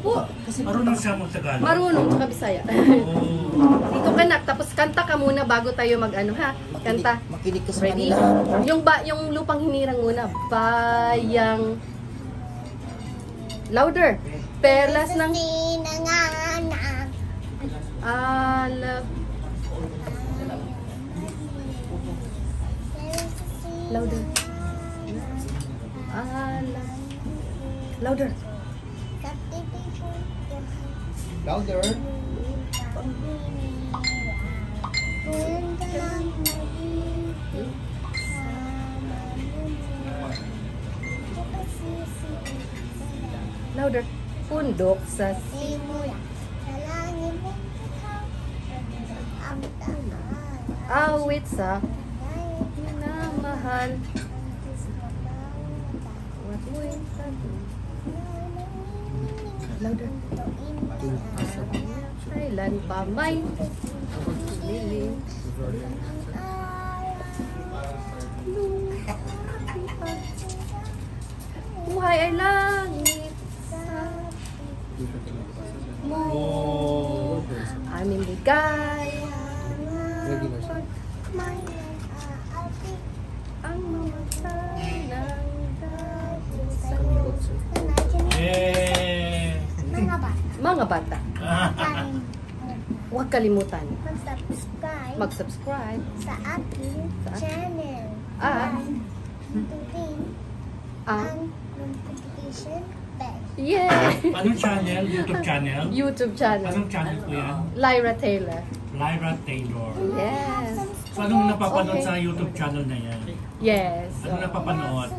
Opo. Marunong siya mag-Tagalog? Marunong, tsaka Bisaya. Oh. Dito ka nak, tapos kanta ka muna bago tayo mag-ano ha. Kanta. Makinig ka sa Ready? kanila. Yung lupang hinirang muna. Bayang. Louder. Perlas ng alab. Louder. Alab. Louder. Louder. Louder. Pundok sa Simula. awit sa minamahal. What mo'y sabi? Louder. Kailan pa may lilim? Buhay ay langit mo. Aming ligaya. Ang mamatay ng Eh. mga bata. Huwag kalimutan Mag-subscribe mag-subscribe sa aking channel. at Pindutin ang notification bell. yeah! Anong channel? YouTube channel? YouTube channel. Anong channel po yan? Lyra Taylor. Lyra Taylor. Yes. So anong napapanood sa YouTube channel na yan? Yes. Ano napapanood?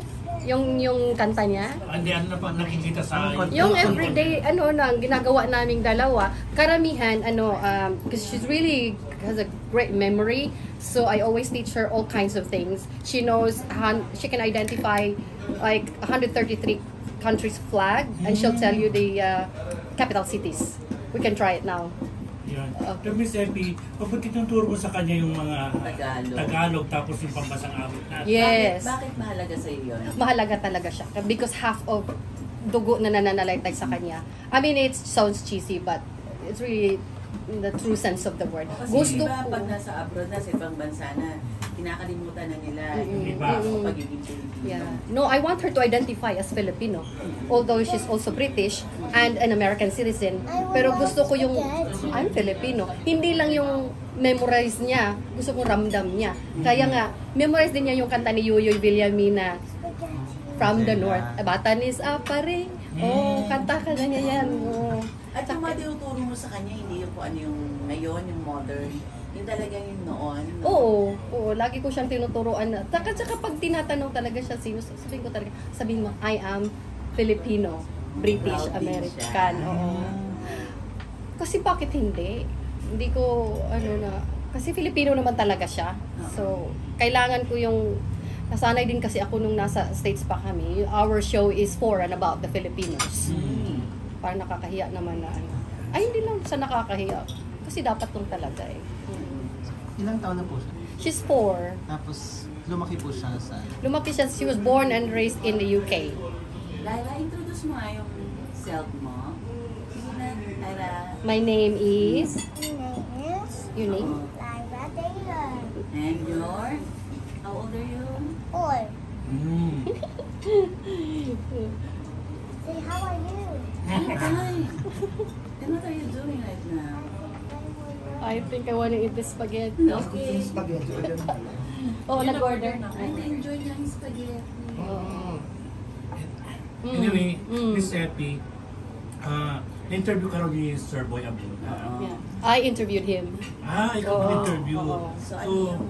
Yung kanta niya. Hindi, ano nakikita sa... Yung everyday, na, ginagawa naming dalawa, karamihan, because she's really has a great memory, so I always teach her all kinds of things. She knows, she can identify like 133 countries' flag, and she'll tell you the capital cities. We can try it now. Yan. Pero Miss Epi, pag tinuturo mo sa kanya yung mga Tagalog tapos yung pambasang awit natin. Yes. Bakit mahalaga sa iyo yun? Mahalaga talaga siya because half of dugo na nananalaytay sa kanya. I mean, it sounds cheesy, but it's really in the true sense of the word. Kasi Gusto diba, ko. pag nasa abroad na, sa ibang bansa na, kinakalimutan na nila yung Iba. pagiging Pilipino. Yeah. No, I want her to identify as Filipino. Although she's also British and an American citizen. Pero gusto ko yung, I'm Filipino. Hindi lang yung memorize niya. Gusto kong ramdam niya. Kaya nga, memorize din niya yung kanta ni Yoyoy Villamina, From the North. Batanis apare. Oh, kanta ka na niya yan. Oh. At yung mga tinuturo mo sa kanya, hindi yung kung ano yung ngayon, yung modern. Yung talagang yung noon. Oo, lagi ko siyang tinuturuan na. Tsaka pag tinatanong talaga siya, sabihin mo, I am Filipino, British, Proud din American. siya. Oo. Kasi bakit hindi? Hindi ko, kasi Filipino naman talaga siya. So, kailangan ko yung, nasanay din kasi ako nung nasa States pa kami. Our show is for and about the Filipinos. Parang nakakahiya naman na Ay, hindi lang sa nakakahiya. Kasi dapat lang talaga eh. Ilang taon na po siya? She's 4. Tapos, lumaki po siya sa... Lumaki siya, she was born and raised in the UK. Lyra, introduce mo nga yung self mo. Lyra. My name is... Yes, Your name? Lyra Taylor. And your? How old are you? 4. Say, how are you? Hi. And what are you doing right now? I think I want to eat this spaghetti. Okay. Oh, nag-order na. I enjoy niya yung spaghetti. Anyway, Miss Epi, interview ka rin ni Sir Boy Abdul. Yeah. I interviewed him. Ikaw mag-interview. Oo. So, ano yung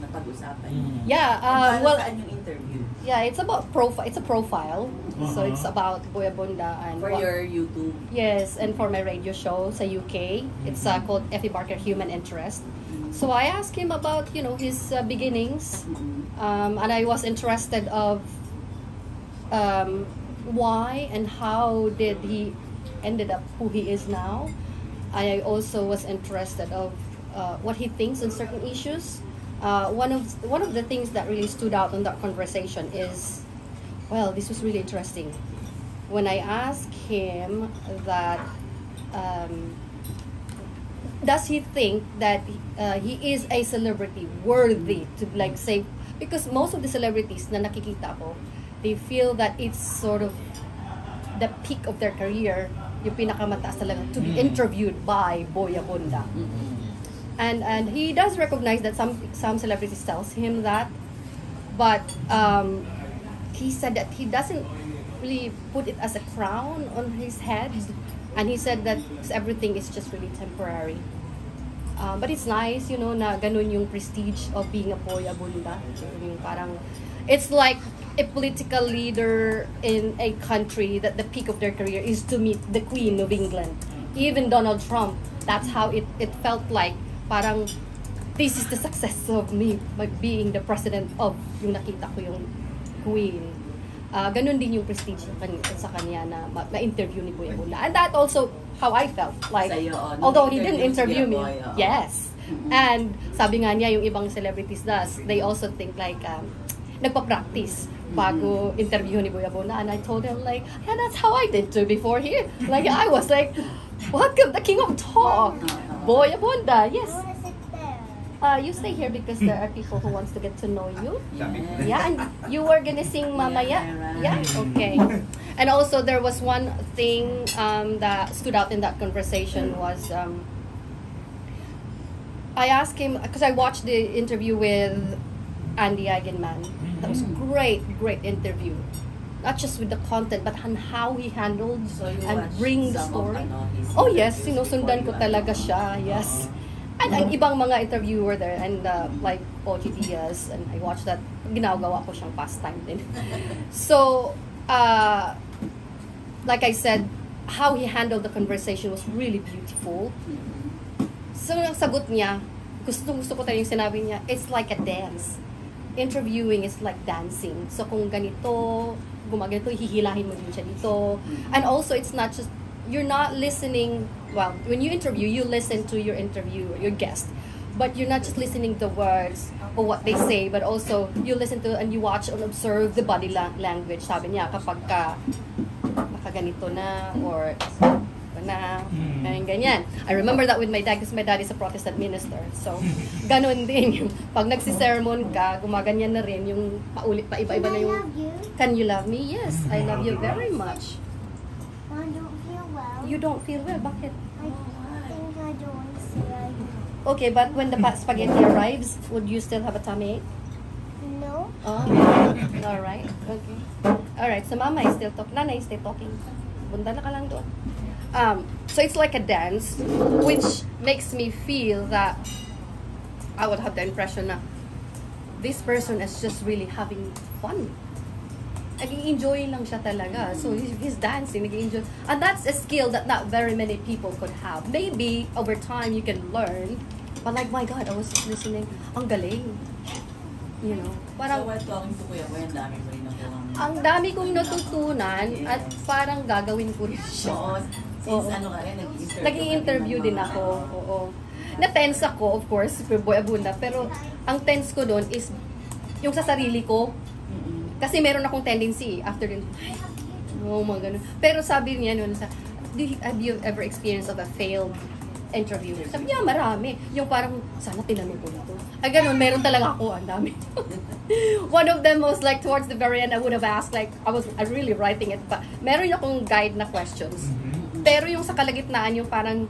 napag-usapan niyo? Yeah, Para well, saan yung interview? yeah, it's about profile. It's a profile. So it's about Boy Abunda and For your YouTube? yes, and for my radio show sa UK. It's called Effie Barker Human Interest. So I asked him about, his beginnings, and I was interested of why and how did he ended up who he is now. I also was interested of what he thinks on certain issues. One of the things that really stood out in that conversation is, well, this was really interesting. when I asked him that, does he think that he is a celebrity worthy to like say, because most of the celebrities na nakikita ko, they feel that it's sort of the peak of their career, yung pinakamataas talaga to be interviewed by Boy Abunda. And he does recognize that some celebrities tells him that, but he said that he doesn't really put it as a crown on his head, and he said that everything is just really temporary. But it's nice, you know, na ganun yung prestige of being a Boy Abunda. Yung parang, it's like a political leader in a country that the peak of their career is to meet the Queen of England. Even Donald Trump, that's how it felt like. Parang, this is the success of me by being the president of, yung nakita ko yung Queen. Ganun din yung prestige sa kanya na interview ni Boy Abunda. And that also how I felt. Like, Sa'yo, although he didn't interview me. Boy, Yes. And sabi nga niya, yung ibang celebrities they also think like, nagpa-practice bago interview ni Boy Abunda. And I told him like, yeah, that's how I did too before here. Like, I was like, welcome the king of talk, Boy Abunda. Yes. I want to sit there. You stay here because there are people who wants to get to know you. Yeah, and you were gonna sing Mamaya. Yeah, okay. And also there was one thing that stood out in that conversation was I asked him, because I watched the interview with Andy Eigenman. That was great interview. Not just with the content, but on how he handled and bring the story. Oh yes, sinusundan ko talaga siya. Yes. And ang ibang mga interviewer there, and like OG Diaz, and I watched that, ginagawa ko siyang pastime din. So, like I said, how he handled the conversation was really beautiful. So, ang sagot niya, gusto ko talaga yung sinabi niya, it's like a dance. Interviewing is like dancing. So, kung ganito, gumaganito, hihilahin mo din siya dito. And also, it's not just, you're not listening, well, when you interview, you listen to your interviewer, your guest. But you're not just listening to words or what they say, but also you listen to and you watch and observe the body language. Sabi niya, kapag nakaganito na or na, ganyan. I remember that with my dad because my dad is a Protestant minister. So, ganun din. Pag nagsisermon ka, gumaganyan na rin yung paulit, paiba-iba na yung, can you love me? Yes, I love you very much. I don't feel well. You don't feel well, bakit? I think I don't want to say Okay, but when the spaghetti arrives, would you still have a tummy ache? no. Oh, alright, okay. Alright, so mama is still talking, Nana is still talking. Bunda na ka lang doon. So it's like a dance, which makes me feel that I would have the impression that this person is just really having fun. Nag-enjoy lang siya talaga. So he's dancing, nag-enjoy. And that's a skill that not very many people could have. Maybe over time you can learn, but like, my God, I was just listening, ang galing. You know, parang, So while talking to Kuya Boy, ang dami ko rin nakuha. ang dami kong natutunan at parang gagawin ko rin siya. Oo, since ano ka rin, Nag-i-interview din ako. Oo. Na-tense ako, of course, for Boy Abunda. Pero ang tense ko doon is yung sa sarili ko. Kasi meron akong tendency after din. Oh, mga ganun. Pero sabi niya noon, have you ever experienced of a failed interview? Sabi niya, marami. Yung parang, sana tinanong ko nito. Ay, ganun, meron talaga ako. Ang dami. One of them was like, towards the very end, I would have asked, like, I really writing it, but meron akong guide na questions. Pero yung sa kalagitnaan, yung parang,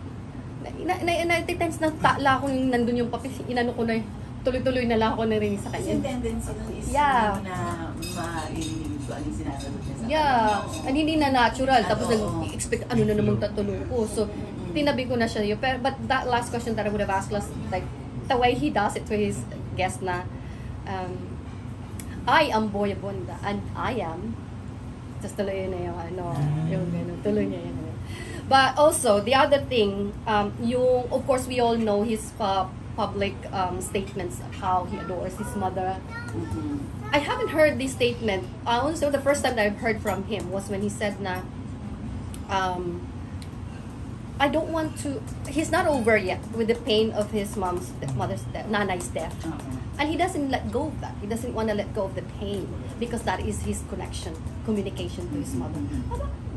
na-tense na tala ko yung nandun yung papel, inano ko na, tuloy-tuloy na lang ako narinig sa Kasi kanya. yung tendency nun is Yeah. na marinig ko anong sinasagot niya sa Yeah, and hindi na natural. Tapos Oo. nag-expect, ano na namang tatanong ko. So, tinabi ko na siya yun. But that last question that I would have asked was, like, the way he does it to his guest na, I am Boy Abunda, and I am, just tuloy na yung, yung gano'n, tuloy niya yun. But also, the other thing, yung, of course, we all know his public statements of how he adores his mother. I haven't heard this statement. Also, the first time that I've heard from him was when he said na, I don't want to, he's not over yet with the pain of his mother's death, nanay's death. And he doesn't let go of that. He doesn't want to let go of the pain because that is his connection, communication to his mother.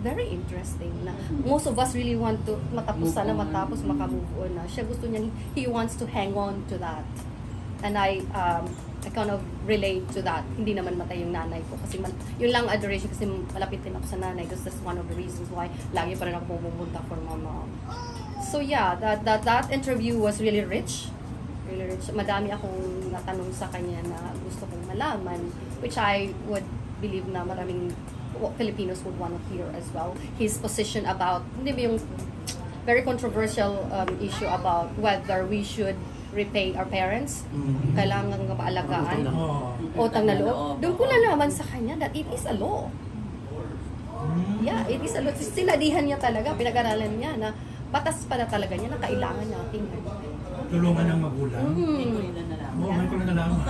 very interesting na most of us really want to matapos sana matapos makamove on na siya gusto niya, he wants to hang on to that, and I kind of relate to that. Hindi naman matay yung nanay ko kasi yun lang adoration kasi malapit din ako sa nanay. That's one of the reasons why lagi pa rin ako pumunta for my mom. So yeah, that interview was really rich. Madami akong natanong sa kanya na gusto kong malaman, which I would believe na maraming Filipinos would want to hear as well. His position about, hindi ba yung very controversial issue about whether we should repay our parents, kailangan nga maalagaan, utang na loob. Doon ko nalaman sa kanya that it is a law. Yeah, it is a law. Sinadihan niya talaga, pinag-aralan niya na batas pala talaga niya na kailangan nating tulungan ng magulang. Hindi ko rin na nalaman. Oo, may ko na nalaman.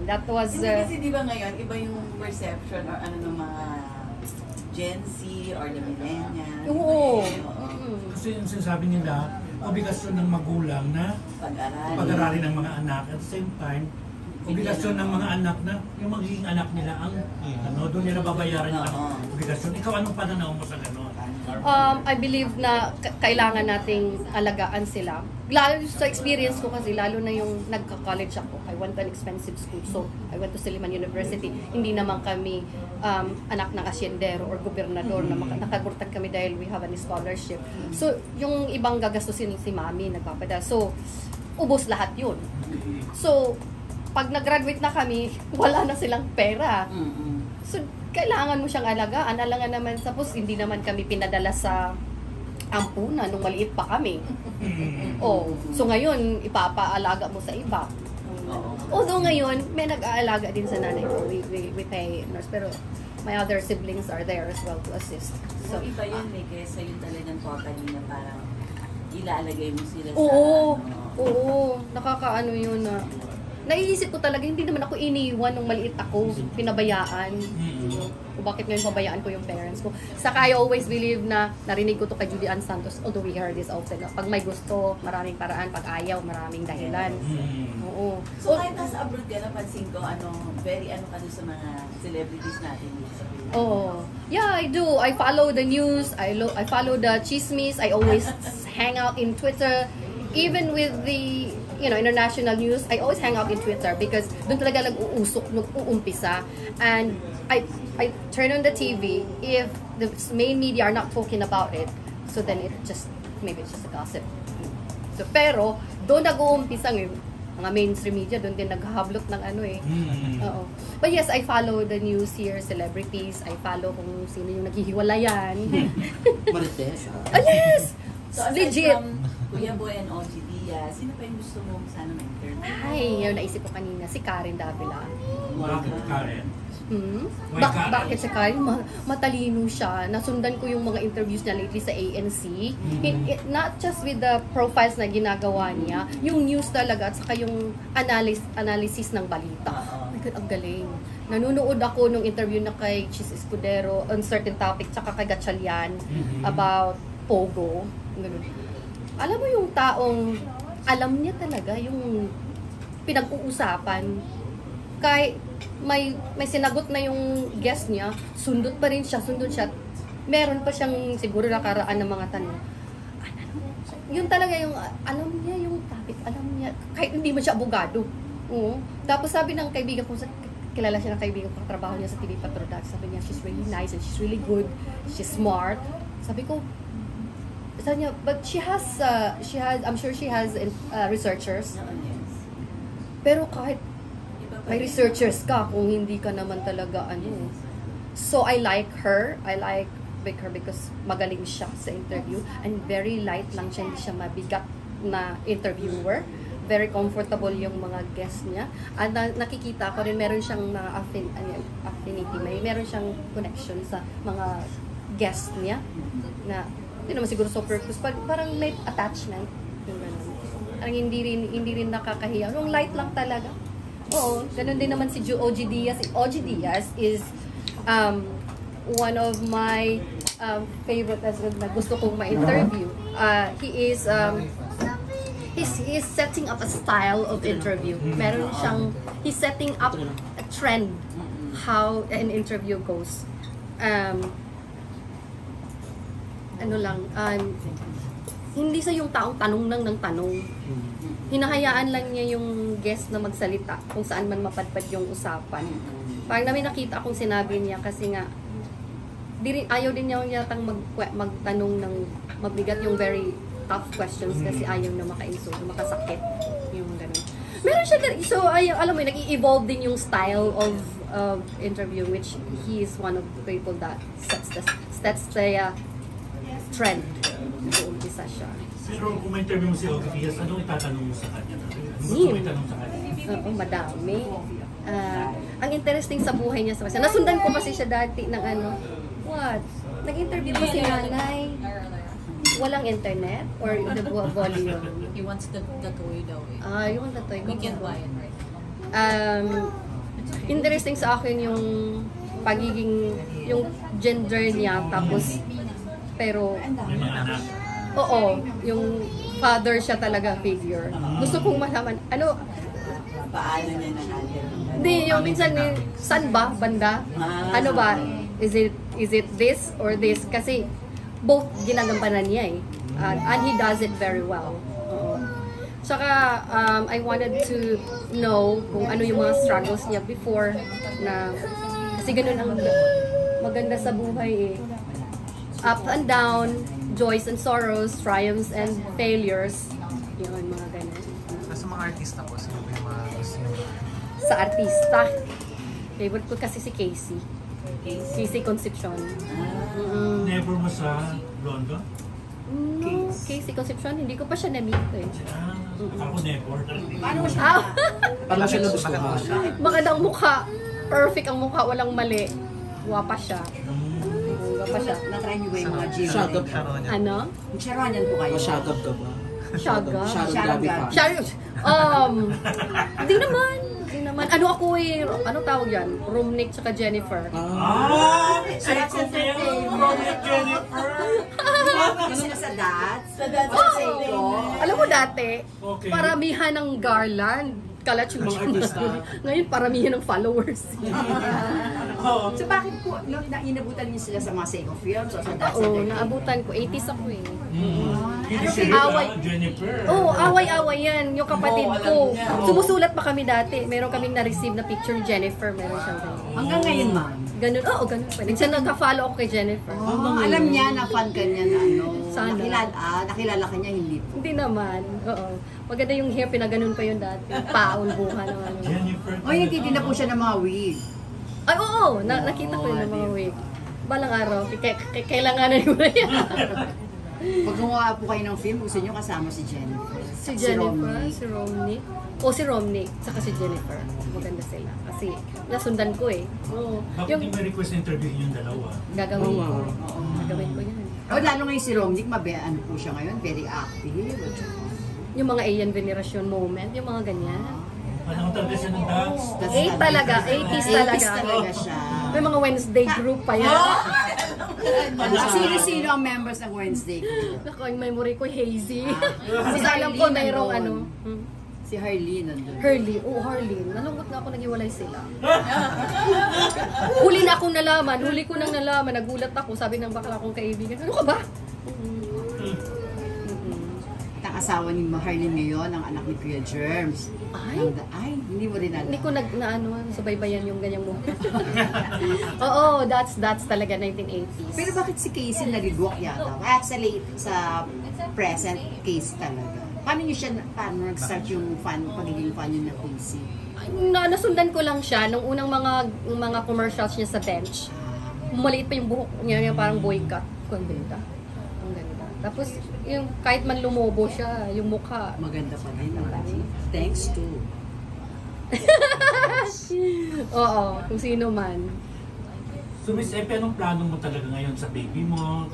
That was... Hindi kasi di ba ngayon, iba yung perception or ano ng mga Gen Z or the millennials. Oo. Kasi yung sinasabi nila, obligasyon ng magulang na pag-aralin ng mga anak. At the same time, obligasyon ng mga anak na yung magiging anak nila ang doon nila babayaran yung obligasyon. Ikaw, anong pananaw mo sa gano'n? I believe na kailangan nating alagaan sila. Lalo sa experience ko kasi, lalo na yung nagka-college ako. I went to an expensive school. So, I went to Silliman University. Hindi naman kami anak ng asyendero or gobernador na nakagurtag kami dahil we have a scholarship. So, yung ibang gagastusin si mami, nagpapadala. So, ubos lahat yun. So, pag nag-graduate na kami, wala na silang pera. So, kailangan mo siyang alagaan. Alangan naman, tapos hindi naman kami pinadala sa ampunan nung maliit pa kami. So ngayon, ipapaalaga mo sa iba. Although ngayon, may nag-aalaga din sa nanay ko. We pay nurse. Pero my other siblings are there as well to assist. So, iba yun kaysa yung talagang totally na parang ilalagay mo sila sa... Oo, nakakaano yun na... Naiisip ko talaga, hindi naman ako iniwan nung maliit ako, pinabayaan. Kung bakit ngayon pabayaan ko yung parents ko. Saka I always believe na, narinig ko to kay Judy Ann Santos, although we heard this often, pag may gusto, maraming paraan, pag ayaw, maraming dahilan. Oo. So kahit nasa abroad ka, napansin ko, very ka doon sa mga celebrities natin dito sa Pilipinas. Oh, yeah, I do. I follow the news, I follow the chismis, I always hang out in Twitter. Even with the international news, I always hang out in Twitter because doon talaga nag-uusok nung uumpisa. And I turn on the TV if the main media are not talking about it, so then maybe it's just a gossip. So pero doon nag-uumpisa ng mga mainstream media, doon din naghahablot ng Oo. But yes, I follow the news here, celebrities. I follow kung sino yung naghihiwalayan. Marites. Yes! So aside Legit. from Kuya Boy and OG Diaz, sino pa yung gusto mo sana ma-interview? Ay, yung naisip ko kanina, si Karen Davila. Bakit, Karen? Karen? Bakit si Karen? Matalino siya. Nasundan ko yung mga interviews niya lately sa ANC. Not just with the profiles na ginagawa niya, yung news talaga at saka yung analysis ng balita. Oh my God, ang galing. Nanonood ako nung interview na kay Chis Escudero on certain topic, tsaka kay Gatchalian about Pogo. Ganun. Alam mo yung taong alam niya talaga yung pinag-uusapan. Kahit may sinagot na yung guest niya, sundot siya. Meron pa siyang siguro nakaraan ng mga tanong. Yun talaga yung alam niya yung topic, alam niya kahit hindi man siya abogado. Oo. Tapos sabi ng kaibigan ko, kilala siya ng kaibigan ko, katrabaho niya sa TV Patrol, sabi niya, she's really nice and she's really good, she's smart. Sabi ko, but she has, I'm sure she has researchers. Pero kahit may researchers ka, kung hindi ka naman talaga So I like her because magaling siya sa interview and very light lang siya, hindi siya mabigat na interviewer. Very comfortable yung mga guests niya. At nakikita ko rin meron siyang affinity, meron siyang connection sa mga guests niya na hindi naman siguro super close, parang may attachment. Parang hindi rin nakakahiya. Yung light lang talaga. Oo, ganun din naman si OG Diaz. OG Diaz is one of my favorite na gusto kong ma-interview. He is he's setting up a style of interview. He's setting up a trend how an interview goes. ano lang, hindi sa yung taong tanong nang ng tanong. Hinahayaan lang niya yung guest na magsalita kung saan man mapadpad yung usapan. Parang namin nakita akong sinabi niya kasi nga ayaw din niya yatang magtanong ng mabigat yung very tough questions kasi ayaw na maka-insult, makasakit yung ganun. Meron siya, so alam mo, nag-i-evolve din yung style of interview, which he is one of the people that sets the trend. Nag-uumpisa siya. Pero kung may interview mo si Ogie Diaz, anong itatanong mo sa kanya? Ano mo itanong sa kanya? Oo, madami. Ang interesting sa buhay niya sa kasi nasundan ko kasi siya dati ng ano, nag-interview ko si nanay. Walang internet or the volume. He wants the toy daw eh. Yung the toy. We can buy it right Interesting sa akin yung pagiging, yung gender niya, tapos, pero, May mga anak. oo, yung father siya talaga figure. Gusto kong malaman, ano, Paano niya na-handle? hindi, yung minsan, saan ba, banda? Ano ba, is it this or this? Kasi, both ginagampanan niya eh. And he does it very well. Oo. Tsaka, I wanted to know kung ano yung mga struggles niya before na, kasi ganun ang maganda sa buhay eh. Up and down, joys and sorrows, triumphs and failures. Yun, mga ganun. Sa mga artista po, sino ba yung mga gusto nyo? Sa artista, favorite ko kasi si Casey. Casey Concepcion. Never mo sa London? No, Casey Concepcion, hindi ko pa siya na-meet eh. Ako never. Paano mo siya? Ah, Paano siya nagustuhan? magandang mukha. Perfect ang mukha, walang mali. Guwapa siya. Guwapa siya. Na-try niyo ba yung mga gym? Shagab. Ano? Sharonyan po kayo. Masyagab ka ba? Shaga? Sharon Sharon Gabi Gabi. pa. Sharon, di naman. Di naman. Ano ako eh, ano tawag yan? Roomnik tsaka Jennifer. Say ko kaya Jennifer! Kasi na sa Dats? Sa Dats sa Seiko? Alam mo dati, Okay. paramihan ng garland. Kalat yung Mga artista. Ngayon, paramihan ng followers. Oo. So bakit po, inabutan niyo sila sa mga Seiko films o sa Dats? Oo, naabutan ko. 80s ako eh. Hindi Away. siya Jennifer. Oo, away-away yan. Yung kapatid Oo, alam ko. niya. Sumusulat pa kami dati. Meron kaming na-receive na picture ni Jennifer. Meron siyang ganun. Hanggang ngayon, ma'am. Ganun, oo, ganun pa. Nagsa nagka-follow ako kay Jennifer. Alam niya na fan ka niya na ano. Sana. Nakilala ka niya, hindi po. Hindi naman. Oo. Maganda yung hair, pinaganon pa yun dati. Paon buha ng ano. Jennifer. O, nagtitinda na po siya ng mga wig. Ay, oo. Nakita ko yun ng mga wig. Balang araw. Kailanganan ko na yan. Pag gumawa po kayo ng film, gusto niyo kasama si Jennifer. Si Jennifer, Romney. si Romney. O si Romney, saka si Jennifer. Maganda sila. Kasi nasundan ko eh. Oo. Bakit Yung hindi may request na interviewin yung dalawa? gagawin ko. Oo. Gagawin ko yan. O, lalo ngayon si Romney, ano po siya ngayon, very active. Yung mga alien veneration moment, yung mga ganyan. Panahon talaga siya ng dance. Talaga, 80s talaga. 80s talaga siya. May mga Wednesday group pa yan. Sino-sino ang members ng Wednesday group? Naku, yung memory ko hazy. Si Kasi alam ko Harleen mayroong nandun. ano. Si Harley nandun. Harley. Oh, Harley. Nalungkot na ako naghiwalay sila. Huli na akong nalaman. Huli ko nang nalaman. Nagulat ako. Sabi ng bakla kong kaibigan, ano ka ba? At ang asawa ni Harley ngayon, ang anak ni Kuya Germs. Ay? Hindi mo rin alam. Hindi ko subaybayan yung ganyang mo. Oo, that's talaga 1980s. Pero bakit si Casey nalilwak yata? Sa present case talaga. Paano nag-start yung pagiging fan niyo na Casey? Nasundan ko lang siya nung unang mga commercials niya sa bench. Maliit pa yung buhok niya, yung parang boycott. Ang ganda. Ang ganda. Tapos, yung kahit man lumobo siya, yung mukha. Maganda pa din. Thanks to. Oo, kung sino man. So Miss Epe, anong plano mo talaga ngayon sa baby mo?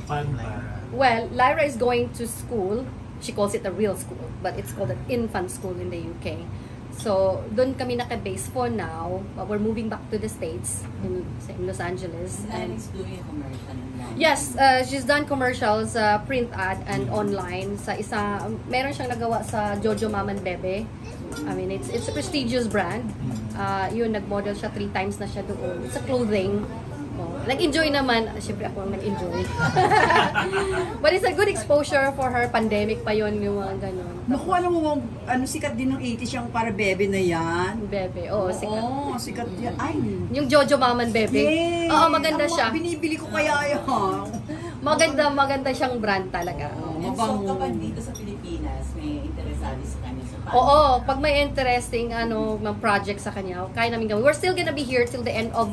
Paano ba? Well, Lyra is going to school. She calls it a real school, but it's called an infant school in the UK. So, doon kami naka-base for now. But we're moving back to the States, in Los Angeles. And it's doing a commercial. Yes, she's done commercials, print ad, and online. Meron siyang nagawa sa Jojo Mama and Bebe. I mean, it's a prestigious brand. Yun, nag-model siya 3 times na siya doon. It's a clothing. nag-enjoy naman. Siyempre ako ang nag-enjoy. But it's a good exposure for her. Pandemic pa yon yung mga ganun. Naku, alam mo, sikat din ng 80s yung para bebe na yan. Bebe, oo, sikat. Oo, sikat yan. Ay, Yung Jojo Maman Bebe. yay! Oo, maganda Ako, siya. Binibili ko kaya yan. Maganda siyang brand talaga. So kapag dito sa Pilipinas, may interesado sa kanya sa Oo, pag may interesting ng project sa kanya, kaya namin gawin. We're still gonna be here till the end of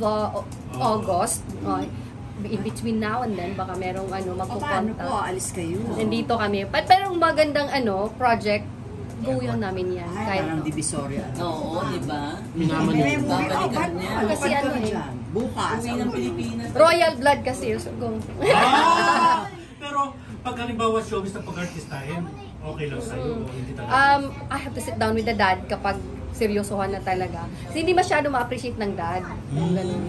August. In between now and then, baka merong Paano magpupunta. po, alis kayo? Nandito kami. Pero magandang project, go yun namin yan. Ay, Kahit, parang Divisoria. Oo, di ba? Minaman May yun. movie, Babalikan niya. Kasi ano kami eh. dyan. Bukas. Uwi ng Pilipinas. Royal blood kasi. So, go. Pero pag halimbawa showbiz na pag-artistahin, okay lang sa'yo o hindi talaga? I have to sit down with the dad kapag seryosohan na talaga. Kasi hindi masyado ma-appreciate ng dad. Yung ganun.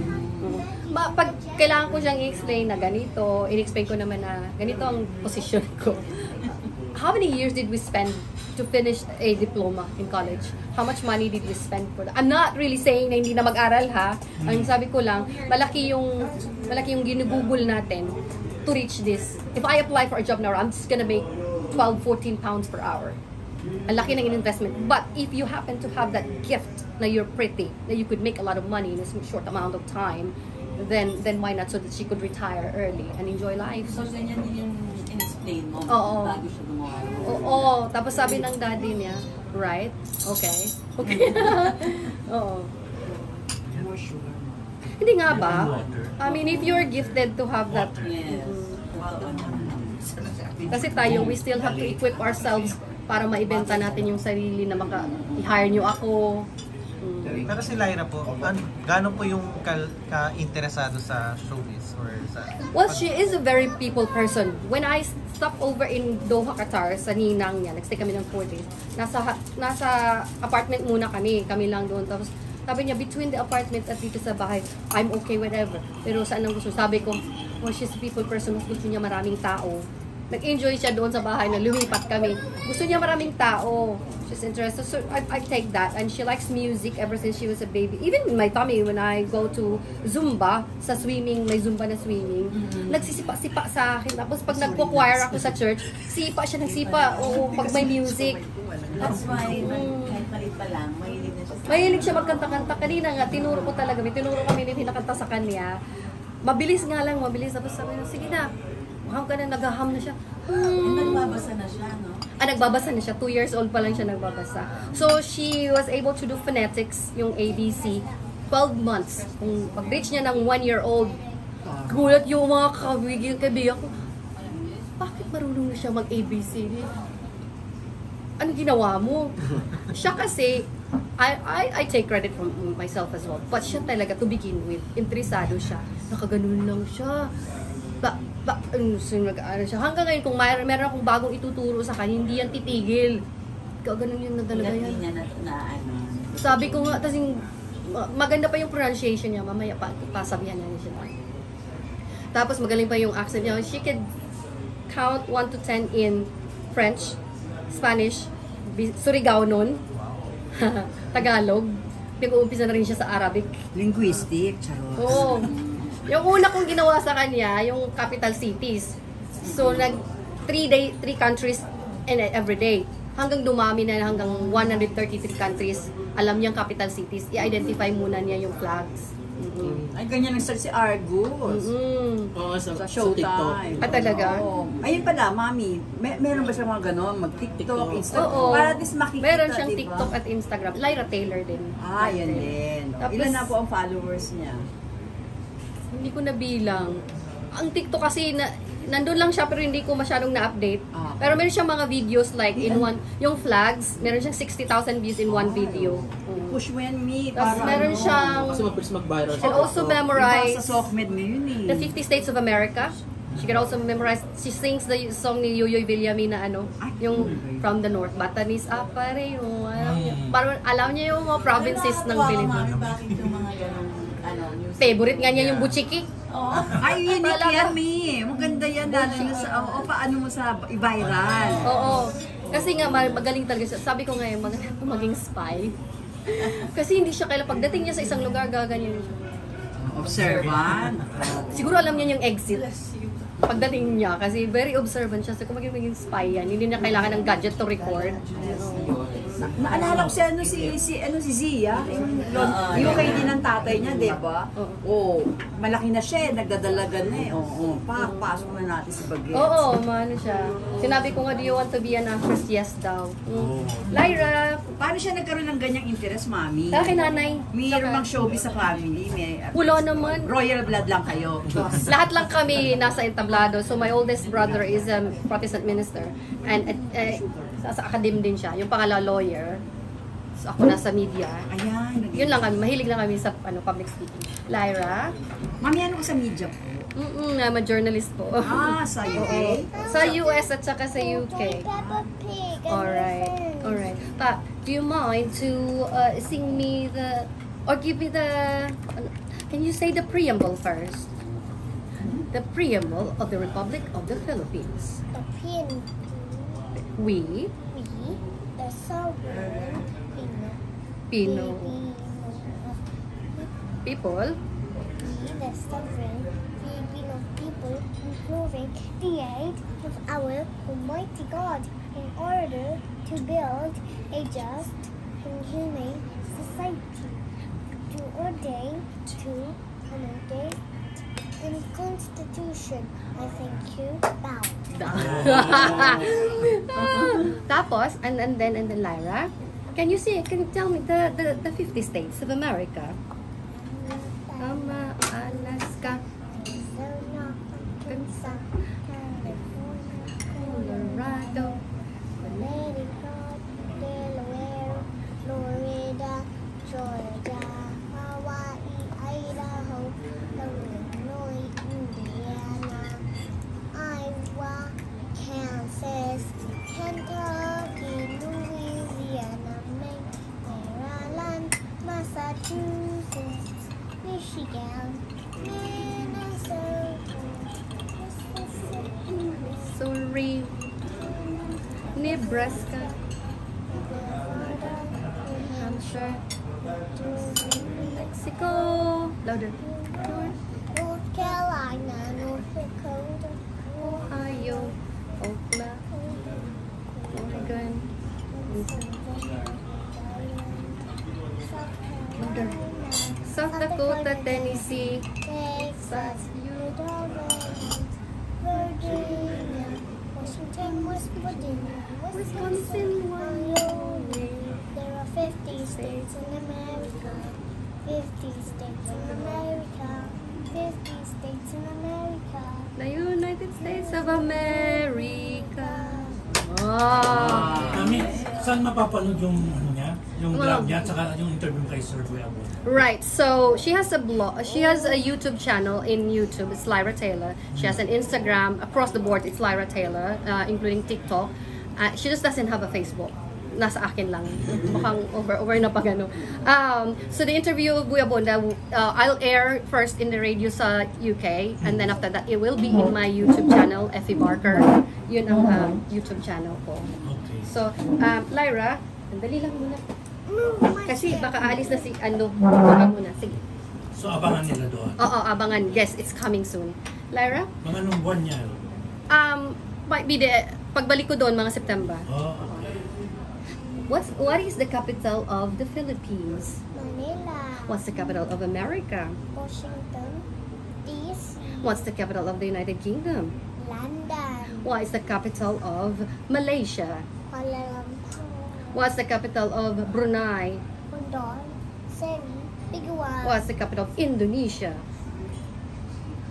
Pag kailangan ko siyang i-explain na ganito, in-explain ko naman na ganito ang position ko. How many years did we spend to finish a diploma in college? How much money did we spend for that? I'm not really saying na hindi na mag-aral ha. Ang sabi ko lang, malaki yung ginugugol natin to reach this. If I apply for a job now, I'm just gonna make 12, 14 pounds per hour. Ang laki ng investment. But if you happen to have that gift na you're pretty, that you could make a lot of money in a short amount of time, then why not, so that she could retire early and enjoy life. So, ganyan din yung in-explain mo Oo. bago siya gumawa. Oo. Tapos sabi ng daddy niya, right? Okay. Okay. Oo. More sugar. Hindi nga ba? I mean, if you're gifted to have that, Yes. kasi tayo, we still have to equip ourselves para maibenta natin yung sarili na i-hire nyo ako. Pero si Lyra po, gano'n po yung ka-interesado sa showbiz or sa... Well, she is a very people person. When I stopped over in Doha, Qatar, sa ninang niya, nagstay kami ng 4 days, nasa apartment muna kami lang doon. Tapos sabi niya, between the apartment at dito sa bahay, I'm okay whatever. Pero saan ang gusto? Sabi ko, well, she's a people person, mas gusto niya maraming tao. Nag-enjoy siya doon sa bahay na lumipat kami. Gusto niya maraming tao. She's interested. So I take that. And she likes music ever since she was a baby. Even in my tummy, when I go to Zumba, sa swimming, may Zumba na swimming, nagsisipa-sipa sa akin. Tapos pag nagpo-choir ako sa church, sipa siya, nagsipa. Oo, pag may music. That's why, kahit maliit pa lang, mahilig na siya sa... Mahilig siya magkanta-kanta. Kanina nga, tinuro ko talaga. May tinuro kami na pinakanta sa kanya. Mabilis nga lang, mabilis. Tapos sabi niya, sige na. Maham ka na, nag-hum na siya. Nagbabasa na siya, no? Nagbabasa na siya. 2 years old pa lang siya nagbabasa. So, she was able to do phonetics, yung ABC, 12 months. Kung pag-reach niya ng 1-year-old, gulat yung mga kaibigan ko. Bakit marunong na siya mag-ABC? Anong ginawa mo? Siya kasi, I take credit from myself as well. But siya talaga, to begin with, interesado siya. Nakaganon lang siya. Hanggang ngayon, kung meron akong bagong ituturo sa kanya, hindi yan titigil. Ganun yun na talaga yan. Hindi niya na ano. Sabi ko nga, tasing, maganda pa yung pronunciation niya, mamaya pasabihan niya siya. Tapos magaling pa yung accent niya. She could count 1 to 10 in French, Spanish, Surigao nun, Tagalog. Pag-uumpisa na rin siya sa Arabic. Linguistic, charot. Oo. Yung una kong ginawa sa kanya, yung capital cities. So, 3 countries every day. Hanggang dumami na hanggang 133 countries. Alam niyang capital cities. I-identify muna niya yung flags. Ay, ganyan ang start si Argus. Oo, sa Sa TikTok. Showtime. Talaga? Oo. Ayun pala, mami. Meron ba siya mga ganon? Mag-TikTok, Instagram? Oo. Para at least makikita, Meron siyang diba? TikTok at Instagram. Lyra Taylor din. Ah, yan din. Tapos- Ilan na po ang followers niya? Hindi ko nabilang. Ang TikTok kasi, nandun lang siya pero hindi ko masyadong na-update. Ah. Pero meron siyang mga videos like in one, yung flags, meron siyang 60,000 views in one video. Push mo yan, mi. Tapos Para meron ano. siyang, Kasi mabilis mag-viral she can also Diba, memorize sa SOCMED ngayon eh. the 50 states of America. She can also memorize, she sings the song ni Yoyoy Villami na yung From the North, Batanis Apare, yung parang alam niya yung mga provinces ng Pilipinas. Bakit yung mga ganong music? Favorite nga niya yung Buchiki. Ay, unique yan, mi. Maganda yan. Lalo na sa, paano mo sa i-viral. Oo. Kasi nga, magaling talaga siya. Sabi ko ngayon, maging spy. Kasi hindi siya kailan, pagdating niya sa isang lugar, gaganyan siya. Observant. Siguro alam niya yung exit. Pagdating niya, kasi very observant siya. So kung magiging spy yan, hindi niya kailangan ng gadget to record. Naalala ko si Zia, yung kay din ng tatay niya, di ba? Oo. Malaki na siya, nagdadalagan na eh. Oo, pasok na natin si Bagets. Oo, maano siya. Sinabi ko nga, do you want to be an actress? Yes daw. Lyra, Paano siya nagkaroon ng ganyang interest, Mami? sa akin nanay. Mayroon bang showbiz sa family? Wala naman. Royal blood lang kayo. Lahat lang kami nasa entablado. So my oldest brother is a Protestant minister. And sa academe din siya. Yung pangalawa lawyer. So ako nasa media. Ayan. Yun lang kami. Mahilig lang kami sa public speaking. Lyra? Mami, ano ko sa media po? I'm a journalist po. Sa UK? Sa US at saka sa UK. Peppa Pig and Alright. her friends. Alright. Pa, do you mind to sing me the, or give me the, can you say the preamble first? The preamble of the Republic of the Philippines. The pin. We, We, the sovereign Pino people, we, the sovereign Filipino people, improving the aid of our Almighty God in order to build a just and humane society, to ordain, to promulgate the Constitution. I thank you. Bow. tapos, and then Lyra, can you tell me the 50 states of America? Alaska, Arkansas, California, Colorado, Connecticut, Delaware, Florida, Georgia, Hawaii, Idaho, Illinois, Indiana, Iowa, Kansas, Kentucky, Louisiana, Maine, Maryland, Massachusetts, Michigan, Minnesota, Mississippi, Missouri, Nebraska, Nevada, New Hampshire, Mexico, louder, North Carolina, North Dakota, Ohio, Oklahoma, Oregon, South Dakota, Tennessee, Texas, Utah, Virginia, Washington, West Virginia, Wisconsin, Wyoming. There are 50 states in America. 50 states in America. 50 states in America. the United States of America. Ah. Kami, saan mapapanood yung ano niya? Yung Well, vlog niya at saka yung interview kay Sir Kuya Abo? Right, so she has a blog, she has a YouTube channel in YouTube, it's Lyra Taylor. She has an Instagram, across the board, it's Lyra Taylor, including TikTok. She just doesn't have a Facebook. Nasa akin lang. Mukhang over na pag ano. So the interview of Buya Bonda, I'll air first in the radio sa UK, and then after that, it will be in my YouTube channel, Effie Barker. Yun ang YouTube channel ko. Okay. So, Lyra, andali lang muna. Kasi baka alis na si baka muna. Sige. So abangan nila doon. Oo, abangan. Yes, it's coming soon. Lyra, Mga nung buwan niya. might be the, pagbalik ko doon, mga September. Oh, okay. What is the capital of the Philippines? Manila, What's the capital of America? Washington, D.C., What's the capital of the United Kingdom? London, What is the capital of Malaysia? Kuala Lumpur, What's the capital of Brunei? London, Seri, Biguan, What's the capital of Indonesia?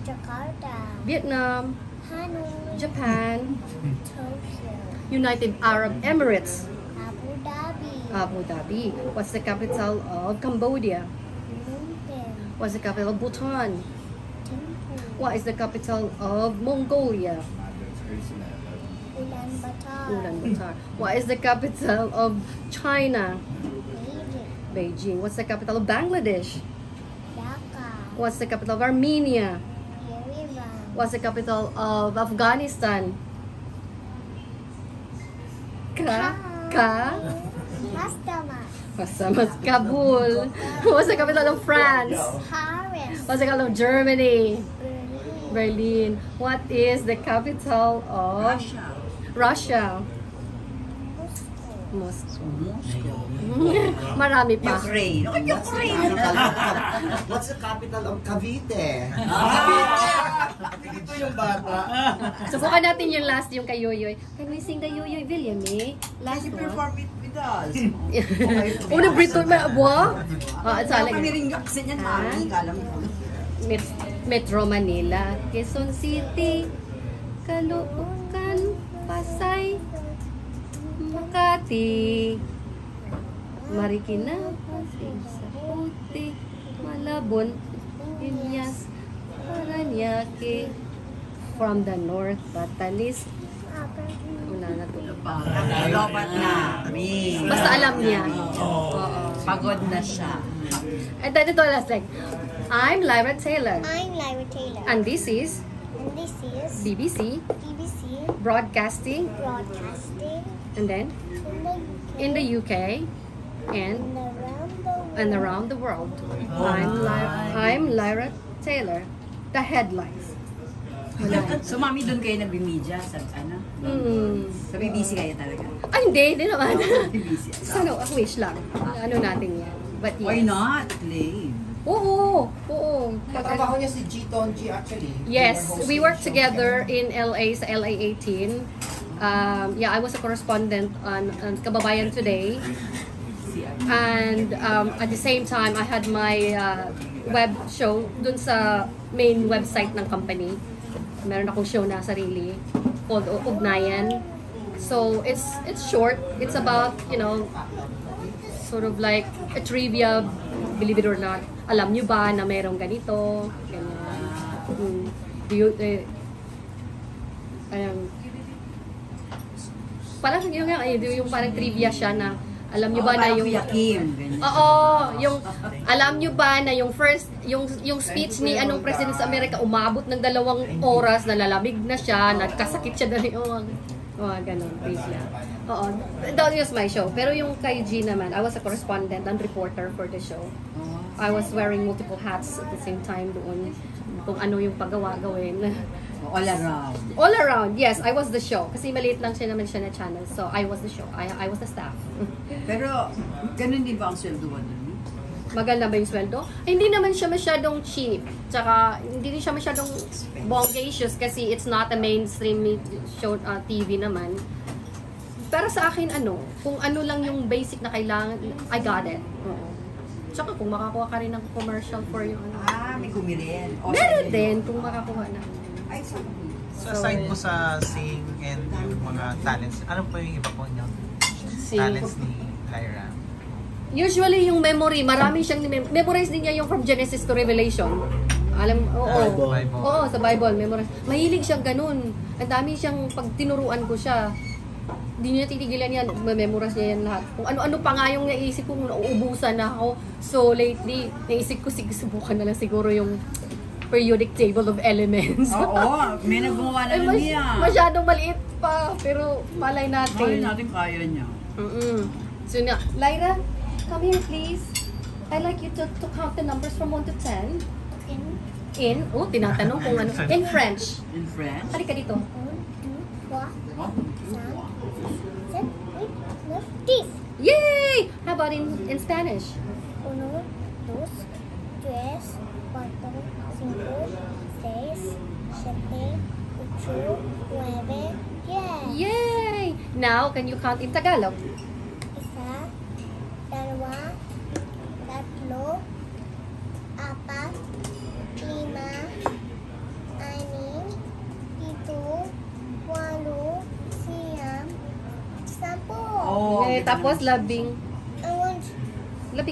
Jakarta, Vietnam, Hanoi, Japan, Tokyo, United Arab Emirates, Abu Dhabi, Abu Dhabi. What's the capital of Cambodia? Lumpur, What's the capital of Bhutan? Thimphu, What is the capital of Mongolia? Ulaanbaatar, Ulaanbaatar. What is the capital of China? Beijing, Beijing. What's the capital of Bangladesh? Dhaka, What's the capital of Armenia? Yerevan, What's the capital of Afghanistan? Ka? Masdamas, What's Kabul? What's the capital of France? Paris. What's the capital of Germany? Berlin. What is the capital of Russia? Moscow. Marami pa. Ukraine. Oh, Ukraine! What's the capital of Cavite? Dito yung bata. Subukan natin yung last, yung kay Yoyoy. Can we sing the Yoyoy Villame? Last Kasi one. perform it with us. Una Briton may abwa? It's Kaya like kami rin aksin yan, mami. Alam mo. Metro Manila, Quezon City, Caloocan, Pasay, Makati, Marikina, Pasig, Saputi, Malabon, Piñas, Paranaque, from the north, Batalis. Wala na to. Lobat na. Mi. Basta alam niya. Oo. Pagod na siya. And then ito last like, I'm Lyra Taylor. I'm Lyra Taylor. And this is And this is BBC BBC Broadcasting. Broadcasting And then in the UK and and around the world. around the world. I'm Lyra Taylor. The headlines. So, mami, doon kayo nag-media sa ano? Sa BBC kayo talaga? Ay, hindi naman. BBC. Sana, wish lang. Ano natin yan. But yes. Why not? Play. Oo. Trabaho niya si G. Tonji actually. Yes, we worked together in LA sa LA 18. I was a correspondent on Kababayan Today. And at the same time, I had my web show dun sa main website ng company. Meron akong show na sarili called Ugnayan. So it's short. It's about, sort of like a trivia, believe it or not. Alam nyo ba na merong ganito? Ganyan. Parang yung parang trivia siya na alam nyo ba na yung alam nyo ba na yung first yung speech ni anong president sa Amerika umabot ng 2 oras, nalalamig na siya, nagkasakit siya dahil ganun, trivia. That was my show. Pero yung kay G naman, I was a correspondent and reporter for the show. I was wearing multiple hats at the same time doon kung ano yung gawin. All around. All around, yes. I was the show. Kasi maliit lang siya naman siya na channel. So, I was the show. I was the staff. Pero, ganun din ba ang sweldo mo doon? Maganda ba yung sweldo? Ay, hindi naman siya masyadong cheap. Tsaka, hindi din siya masyadong bongacious kasi it's not a mainstream show, TV naman. Pero sa akin, kung ano lang yung basic na kailangan, I got it. Tsaka kung makakuha ka rin ng commercial for yung may kumirin. Meron din kung makakuha na. So aside po sa sing and yung mga talents, ano po yung iba po niyo? Talents ni Lyra? Usually yung memory, marami siyang memorize din niya yung from Genesis to Revelation. Alam, oo, sa Bible, memorize. Mahilig siyang ganun. Ang dami siyang, pag tinuruan ko siya, hindi niya titigilan yan, memorize niya yan lahat. Kung ano-ano pa nga yung naisip ko, nauubusan na ako. So lately, naisip ko, subukan na lang siguro yung periodic table of elements. Oo, may nagawa na niya. Masyadong maliit pa, pero malay natin. Malay natin kaya niya. So na, Lyra, come here please. I'd like you to count the numbers from 1 to 10. Tinatanong kung ano. In French. In French? Halika dito. 1, 2, 3, 4, 5, 6, 7, 8, 9, 10. Yay! How about in Spanish? 1, 2, 3, 4, 5, 6, 7, 8, 9, 10. Yay! Now, can you count in Tagalog? 1, 2, 3, 4, 5, 6, 7, 8, 9, 10. Tapos labing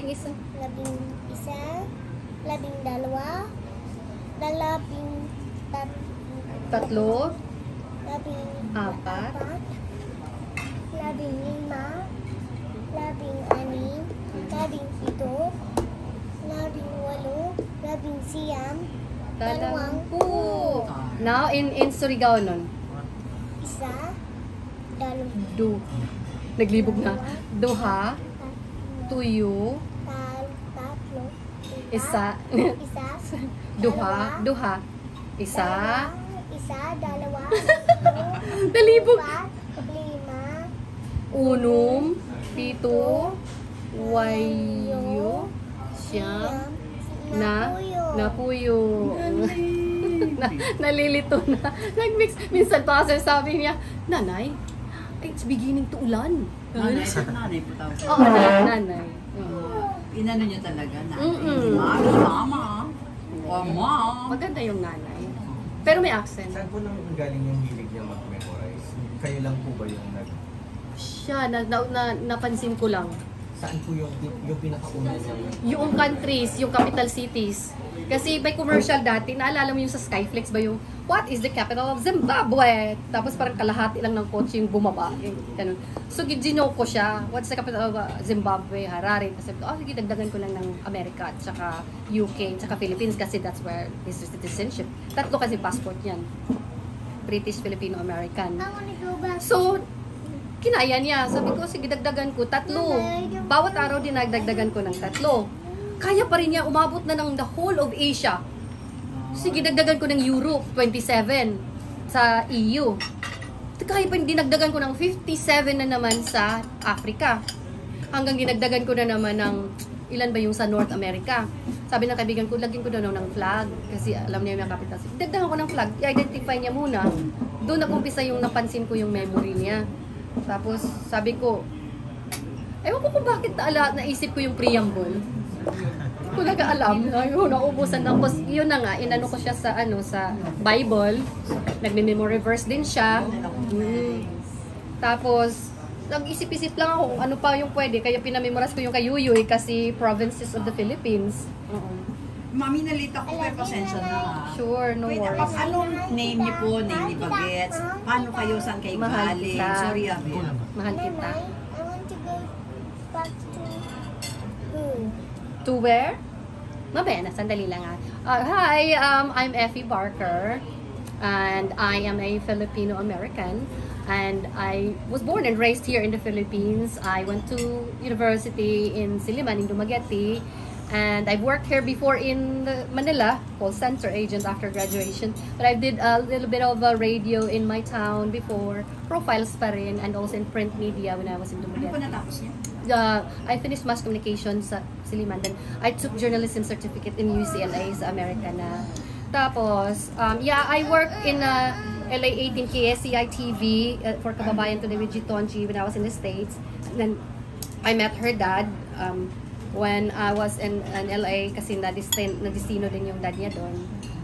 isa. 3, 4, 20. Now, in Surigao nun. Isa, dalawa, Naglibog na. Duha, tuyo, tatlo, isa, isa, duha, isa, dalawa, nalibog, apat, lima, unum, pito, wayo, siyam, napuyo. Nalilito na. Nag-mix. Minsan pa kasi sabi niya, Nanay, it's beginning to ulan. Nanay po tawag. Oo, nanay. Inano niya talaga, nanay. Mm-mm. Mama. O mom. Maganda yung nanay. Pero may accent. Saan po nang galing yung hilig niya mag-memorize? Kayo lang po ba yung Siya, napansin ko lang. Saan po yung pinakauna niya? Yung countries, yung capital cities. Kasi may commercial dati, naalala mo yung sa Skyflex ba yung, what is the capital of Zimbabwe? Tapos parang kalahati lang ng kotse yung bumaba. Yung, ganun. So, ginok ko siya, what's the capital of Zimbabwe? Harare. Kasi, sige, dagdagan ko lang ng Amerika, tsaka UK, tsaka Philippines, kasi that's where his citizenship. Tatlo kasi passport yan. British, Filipino, American. So, kinaya niya. Sabi ko, sige, dagdagan ko, 3. Bawat araw din nagdagdagan ko ng 3. Kaya pa rin niya, umabot na ng the whole of Asia. Sige, dagdagan ko ng Europe, 27 sa EU. Kaya pa rin dinagdagan ko ng 57 na naman sa Africa. Hanggang dinagdagan ko na naman ng, ilan ba yung sa North America. Sabi ng kaibigan ko, lagyan ko daw ng flag. Kasi alam niya yung capital. Dagdagan ko ng flag, i-identify niya muna. Doon nag-umpisa yung napansin ko yung memory niya. Tapos sabi ko, ewan ko kung bakit naisip ko yung preamble. Hindi ko nag-alam. Ayun, naubusan lang. Tapos yun na nga, inano ko siya sa, sa Bible. Nagme-memory verse din siya. Tapos, nag-isip-isip lang ako kung ano pa yung pwede. Kaya pinamemorize ko yung kay Yuyuy kasi provinces of the Philippines. Mami, nalita ko kayo, pasensya na. Sure, no Wait, worries. anong name niyo po? Name ni Bagets? Paano kayo? Saan kayo Mahal galing? kita. Sorry, Abi. Mahal kita. I want to go back to school. To where? Mamaya na, sandali lang hi, I'm Effie Barker. And I am a Filipino-American. And I was born and raised here in the Philippines. I went to university in Siliman, in Dumaguete. And I've worked here before in Manila, call center agent after graduation. But I did a little bit of radio in my town before, profiles pa rin, and also in print media when I was in Ano Dumaguete. po natapos niya? I finished mass communication sa Siliman. Then I took journalism certificate in UCLA sa America na. Tapos, I worked in LA 18 KSCI TV for Kababayan Today with G Tonji when I was in the States. And then I met her dad when I was in LA kasi na-destino din yung dad niya doon.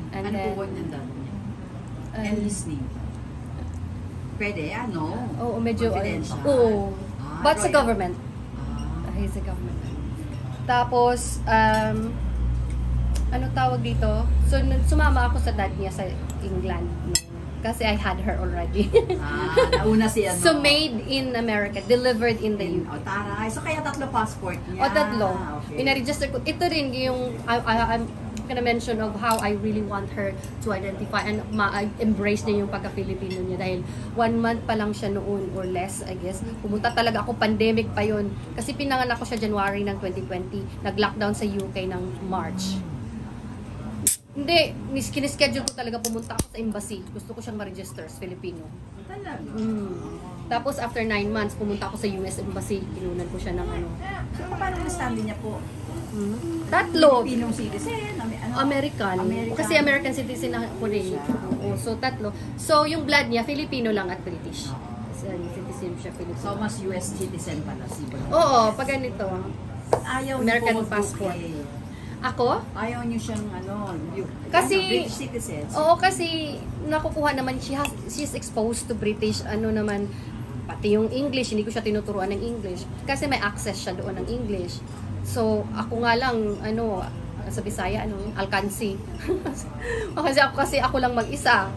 And Ano then, po work ng dad niya? And his name? Pwede, ano? Oo, medyo. Confidential. Oo. But sa royal. government. He's a government. Tapos, ano tawag dito? So, sumama ako sa dad niya sa England. Kasi I had her already. Nauna si ano? So, made in America. Delivered in the UK. O, taray. So, kaya 3 passport niya. O, 3. Okay. Pinaregister ko. Ito rin yung, I'm gonna mention of how I really want her to identify and embrace niya yung pagka-Filipino niya dahil 1 month pa lang siya noon or less, I guess. Pumunta talaga ako, pandemic pa yun. Kasi pinanganak ko siya January ng 2020. Nag-lockdown sa UK ng March. Hindi, kinischedule ko talaga pumunta ako sa embassy. Gusto ko siyang ma-register as Filipino. Talaga? Tapos after 9 months, pumunta ako sa US embassy. Kinunan ko siya ng ano. So, paano ang standing niya po? 3. Filipinong citizen? American. Kasi American citizen ako rin. Oo, so 3. So yung blood niya, Filipino lang at British. Citizen siya, Filipino. So, mas US citizen pala si Bagets. Oo, pag ganito. Ayaw American niyo po passport. mag-UK. Ako? Ayaw niyo siyang Kasi, British citizens. Oo, kasi nakukuha naman, she's exposed to British, naman, pati yung English, hindi ko siya tinuturuan ng English. Kasi may access siya doon ng English. So, ako nga lang, sa Bisaya, alkansi. kasi ako lang mag-isa.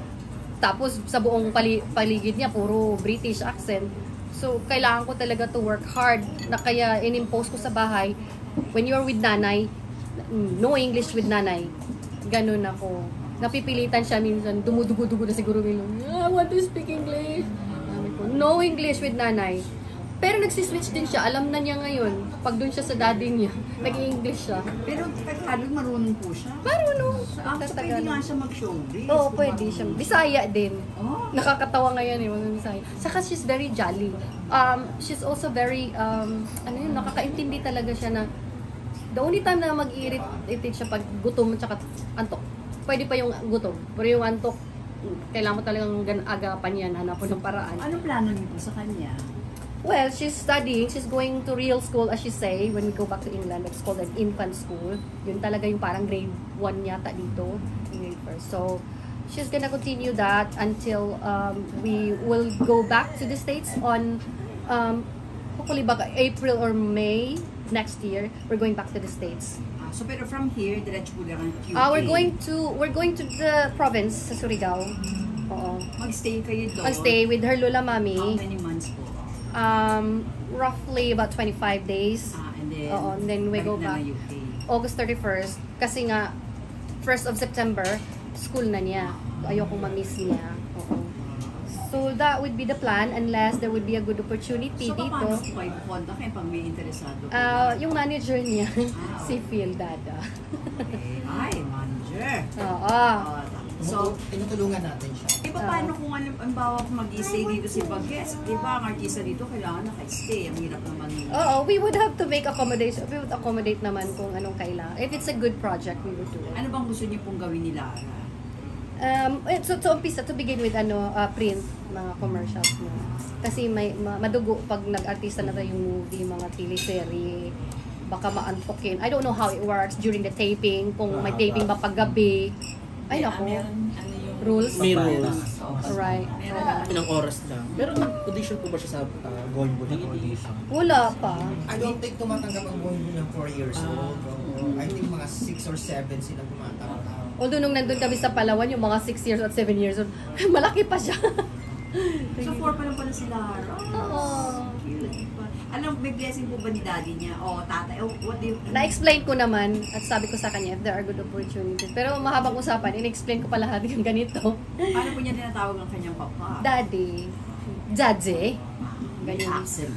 Tapos, sa buong paligid niya, puro British accent. So, kailangan ko talaga to work hard. Na kaya, in-impose ko sa bahay, when you're with nanay, no English with nanay. Ganun ako. Napipilitan siya minsan, dumudugo-dugo na siguro. I want to speak English. No English with nanay. Pero nagsiswitch din siya. Alam na niya ngayon. Pag doon siya sa daddy niya, nag-i-English siya. Pero Tagalog marunong po siya. Marunong. So pwede nga siya mag-showbiz. Oo, pwede siya. Bisaya din. Oh. Nakakatawa ngayon mga Bisaya. Saka she's very jolly. She's also very, nakakaintindi talaga siya na the only time na mag-irritate siya pag gutom at saka antok. Pwede pa yung gutom. Pero yung antok, kailangan mo talagang agapan yan, hanapon ng paraan. Anong plano niyo po sa kanya? Well, she's studying. She's going to real school, as you say, when we go back to England. It's called an infant school. Yun talaga yung parang grade 1 yata dito. Grade 1. So, she's gonna continue that until we will go back to the States on, hopefully baka April or May next year. We're going back to the States. So pero from here, diretso po lang ang QA. We're going to the province sa Surigao. Oo. Mag-stay kayo doon? Mag-stay with her Lola Mami. How many months po? Roughly about 25 days. And then we go back August 31st. Kasi nga, 1st of September, school na niya. Ayokong ma-miss niya. Oo. So that would be the plan unless there would be a good opportunity dito. So paano po kayo pupunta kayo pag may interesado? Yung manager niya, si Phil Dada. Ay, manager. Oo. So, tinutulungan natin siya. Iba paano kung ang bawa mag-i-stay dito si Bagues? Diba ang artista dito kailangan naka-stay. Ang hirap naman. Oo, we would have to make accommodation. We would accommodate naman kung anong kailangan. If it's a good project, we would do it. Ano bang gusto niyo pong gawin ni Lara? To begin with, print, mga commercials mo. Kasi madugo pag nag-artista na tayo yung movie, mga teleserye, baka maantokin. I don't know how it works during the taping, kung may taping ba paggabi. Ay, naku. Rules? May rules. Alright. Ilang oras lang. Pero nag-audition po ba siya sa Going Budi? Wala pa. I don't think tumatanggap ang buhay ng 4 years old. I think mga 6 or 7 sila tumatanggap. Although nung nandun kami sa Palawan, yung mga 6 years at 7 years old, malaki pa siya. So 4 pa lang pala si Lara. Oo. Alam, may blessing po ba ni daddy niya? O tatay? O what do you... Na-explain ko naman at sabi ko sa kanya if there are good opportunities. Pero mahabang usapan, in-explain ko pa lahat yung ganito. Paano po niya tinatawag ang kanyang papa? Daddy. Daddy. Ganyan. Accent.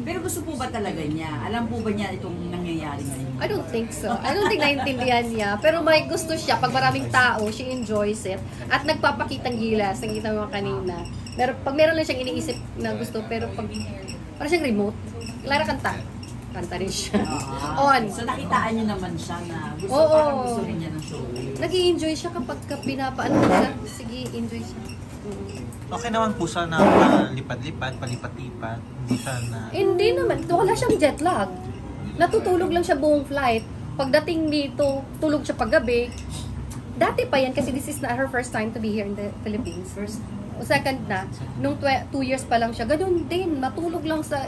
Pero gusto po ba talaga niya? Alam po ba niya itong nangyayari ngayon? I don't think so. I don't think naiintindihan niya. Pero may gusto siya. Pag maraming tao, she enjoys it. At nagpapakitang gilas. Nakita mo kanina. Pero pag meron lang siyang iniisip na gusto, pero pag parang siyang remote. Lara kanta. Kanta rin siya. On. So nakitaan niyo naman siya na gusto, Oo. parang gusto rin niya ng show. Nag-i-enjoy siya kapag pinapaano siya. Sige, enjoy siya. Okay naman po siya na palipad-lipad, palipat-lipat. Hindi siya na... Hindi naman. Wala siyang jet lag. Natutulog lang siya buong flight. Pagdating dito, tulog siya paggabi. Dati pa yan kasi this is not her first time to be here in the Philippines. O second na, nung 2 years pa lang siya, ganun din, matulog lang sa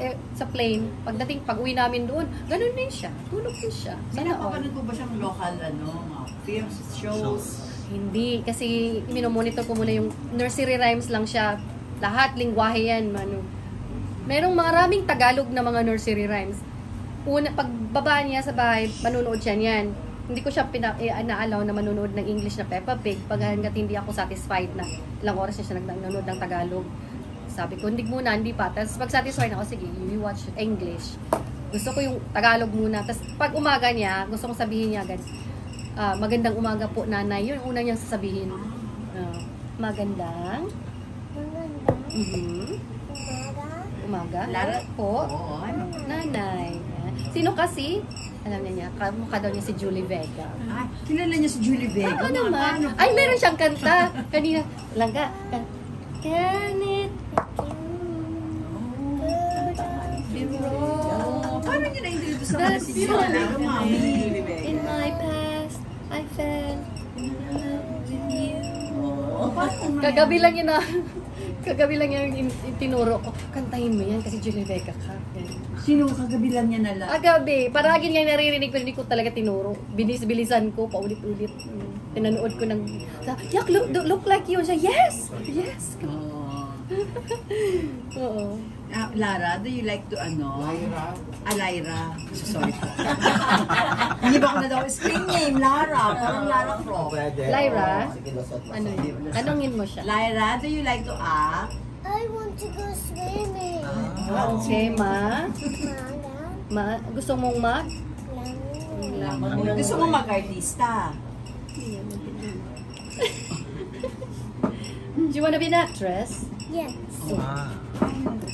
plane. Pagdating, pag-uwi namin doon, ganun din siya. Tulog din siya. May napapanood po ba siyang local, mga films, shows? Hindi, kasi minomonitor ko muna yung nursery rhymes lang siya. Lahat, lingwahe yan, Manu. Merong maraming Tagalog na mga nursery rhymes. Pagbaba niya sa bahay, manunood siya niyan. Hindi ko siya na-allow na manonood ng English na Peppa Pig pag hanggat hindi ako satisfied na ilang oras niya siya nanonood ng Tagalog. Sabi ko, hindi pa. Tapos pag satisfied ako, sige, you watch English. Gusto ko yung Tagalog muna. Tapos pag umaga niya, gusto kong sabihin niya agad, magandang umaga po, nanay. Yun una niyang sasabihin. Magandang? Umaga? Lara po. Nanay. Sino kasi? Alam niya, mukha daw niya si Julie Vega. Ay, kilala niya si Julie Vega. Naman. Ay, meron siyang kanta. Kanina, langga. Can it be wrong? Paano niya na-introduce naman si Julie Vega? Mami, Julie Vega. In my past, I fell in love with you. Kagabi lang yun Kagabi lang yung tinuro ko. Kantahin mo yan kasi Julie Vega ka. Sino kagabi lang niya nala? Gabi. Paragin niya naririnig pero hindi ko talaga tinuro. Binis-bilisan ko, paulit-ulit. Pinanood ko ng, Yak, look like you. Siya, yes! Yes! Oo. Lara, do you like to Lyra. Lyra. Sorry po. Hindi ba ko na daw screen name, Lara? Parang Lara Croft. Lyra? Ano yun? Tanungin mo siya. Lyra, do you like to act? I want to go swimming. Okay, ma? Ma? Gusto mong mag? Gusto mo mag-artista? Do you wanna be an actress? Yes. Ah.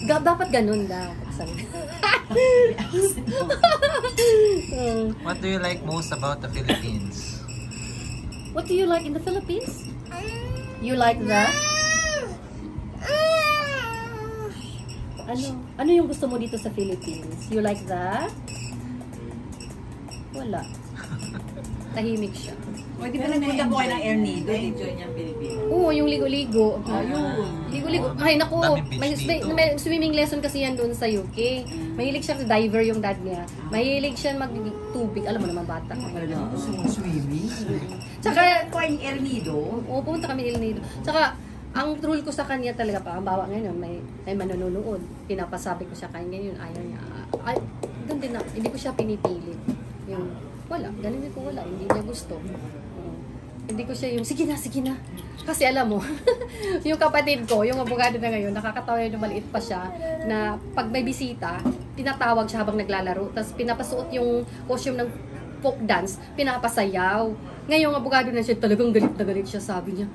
Dapat ganun daw. What do you like most about the Philippines? What do you like in the Philippines? You like that? Ano yung gusto mo dito sa Philippines? You like that? Wala. Tahimik siya. Pwede ba nagpunta po kayo ng Air Nido? Enjoy niya ang Pilipinas. Oo, yung ligo-ligo. Ligo-ligo. Ay, naku. Daming beach May swimming lesson kasi yan doon sa UK. Mahilig siya sa diver yung dad niya. Mahilig siya mag-tubig. Alam mo naman, bata. Gusto mo swimming? Tsaka, ko yung Air Nido? oo, pumunta kami El Nido. Tsaka, ang rule ko sa kanya talaga pa, ang bawa ngayon, may manonood. Pinapasabi ko siya kanya ngayon, ayaw niya. Ay, doon din na, hindi ko siya pinipilit. Yung, wala, ganun din ko wala, hindi niya gusto. Hindi ko siya yung, sige na. Kasi alam mo, yung kapatid ko, yung abogado na ngayon, nakakatawa yung maliit pa siya, na pag may bisita, tinatawag siya habang naglalaro, tapos pinapasuot yung costume ng folk dance, pinapasayaw. Ngayong abogado na siya, talagang galit na galit siya, sabi niya,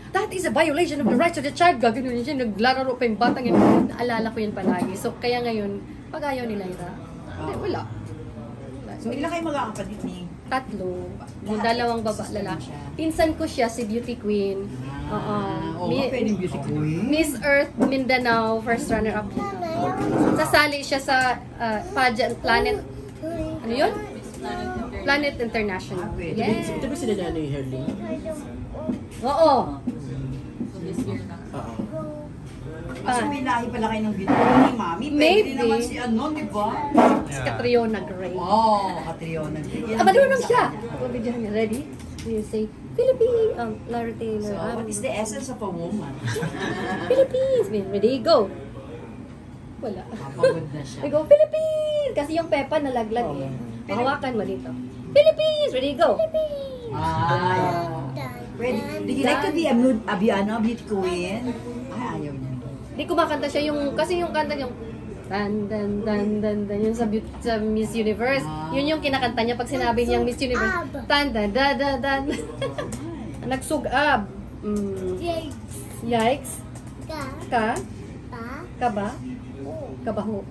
that is a violation of the rights of the child. Gagano niya siya, naglalaro pa yung batang yun. Naalala ko yun palagi. So, kaya ngayon, pag ayaw ni Lyra, wala. So, ilan kayo magkakapatid ni? 3. Yung 2 lalaki. Pinsan ko siya, si Beauty Queen. Pwedeng beauty queen. Miss Earth Mindanao, first runner-up. Sasali siya sa pageant Planet, ano yun? Planet International. Ito ba sila Nanay Herling? Oo. Kasi may lahi pala kayo ng beauty queen ni Mami. Pwede naman si di ba? Si Catriona Gray. Catriona Gray. Marunong siya. Video niya. Ready? You say, Philippines. Lara Taylor. So, what is the essence of a woman? Philippines. Ready? Go. Wala. Mapagod na siya. I go, Philippines! Kasi yung Pepa nalaglag eh. Hawakan mo dito. Philippines! Ready? Go. Pwede. Would you like to be a beauty queen? Ay, ayaw niya. Di kumakanta siya yung, kasi yung kanta yung dan dan dan dan dan yung sa Miss Universe. Yun yung kinakanta niya pag sinabi niyang Miss Universe. Dan dan dan dan dan. Nagsugab. Yikes. Ka ba? Kabaho.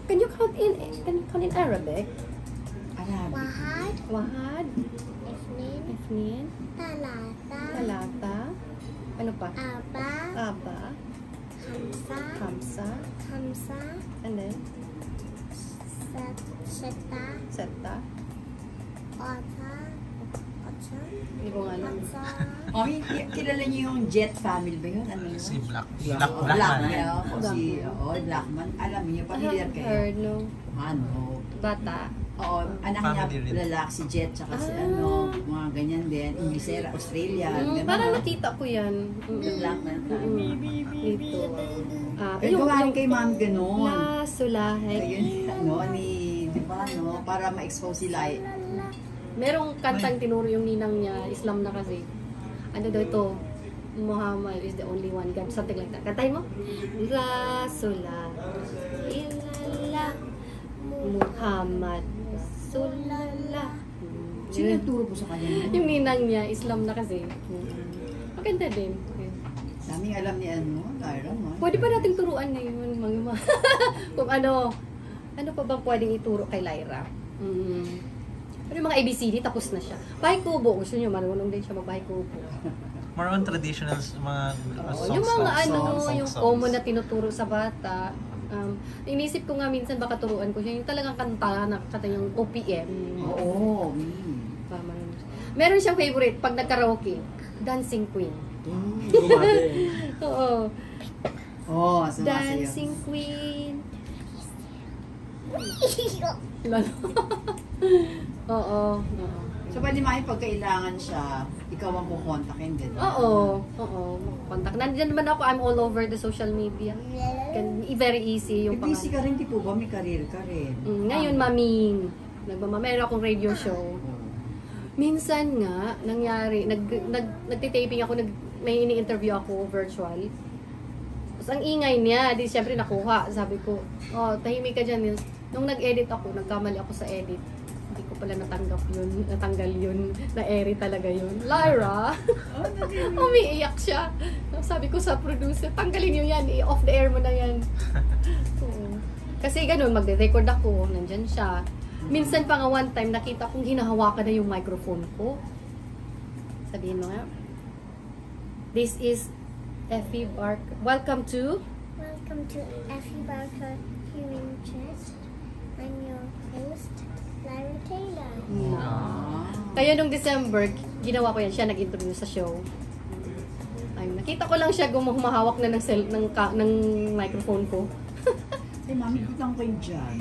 Can you count in Arabic? Wahad. Ifnin. Talata. Ano pa? Aba. Hamsa. And then? Seta. Hindi ko nga alam. Kilala niyo yung Jet family ba yun? Ano yun? Si Blackman. Blackman. Alam niyo, familiar kayo? Heard, no. Bata. Oo, anak niya lalaki si Jet, tsaka si mga ganyan din. Inglisera, Australian. Parang nakita ko yan. Blackman. Dito. Pero gawain kay ma'am ganun. Sulahay. Ayun, di ba, para ma-expose sila. Merong kantang tinuro yung ninang niya, Islam na kasi. Ano daw ito? Muhammad is the only one God. Something like that. Kantahin mo? Rasulullah. Ilallah. Muhammad. Rasulullah. Sino nagturo po sa kanya? Yung ninang niya, Islam na kasi. Maganda din. Daming alam ni Lyra mo. Pwede pa nating turuan na yun, mga kung ano pa bang pwedeng ituro kay Lyra? Pero yung mga ABCD, tapos na siya. Bahay kubo, gusto niyo, marunong din siya magbahay kubo. More on traditional mga songs. Yung mga songs. yung common na tinuturo sa bata. Inisip ko nga minsan baka turuan ko siya, yung talagang kanta na kata yung OPM. Oo. Meron siyang favorite pag nagkaraoke, Dancing Queen. Oo. Dancing Queen. Oo. So, pwede mami pag kailangan siya, ikaw ang kukontakin din? Oo. Contact. Nandiyan naman ako, I'm all over the social media. Very easy yung pangalan. Busy ka rin, di po ba? May career ka rin. Ngayon, maming. Meron akong radio show. Minsan nga, nangyari, nagtitaping ako, may ini-interview ako virtual. Tapos ang ingay niya, di siyempre nakuha. Sabi ko, oh, tahimik ka dyan. Nung nag-edit ako, nagkamali ako sa edit. Hindi ko pala natanggal yun. Na-airy talaga yun. Lyra! Umiiyak siya. Sabi ko sa producer, tanggalin nyo yan, off the air mo na yan. Oo. Kasi ganun, magde-record ako, nandyan siya. Minsan pa nga one time, nakita kong hinahawakan na yung microphone ko. Sabihin mo nga, this is Effie Barker. Welcome to Effie Barker Hearing Chest. I'm your host, Lyra Taylor. Kaya nung December, ginawa ko yan, siya nag-interview sa show. Ay, nakita ko lang siya humahawak na ng microphone ko. Ay, mami, butang ko yun dyan.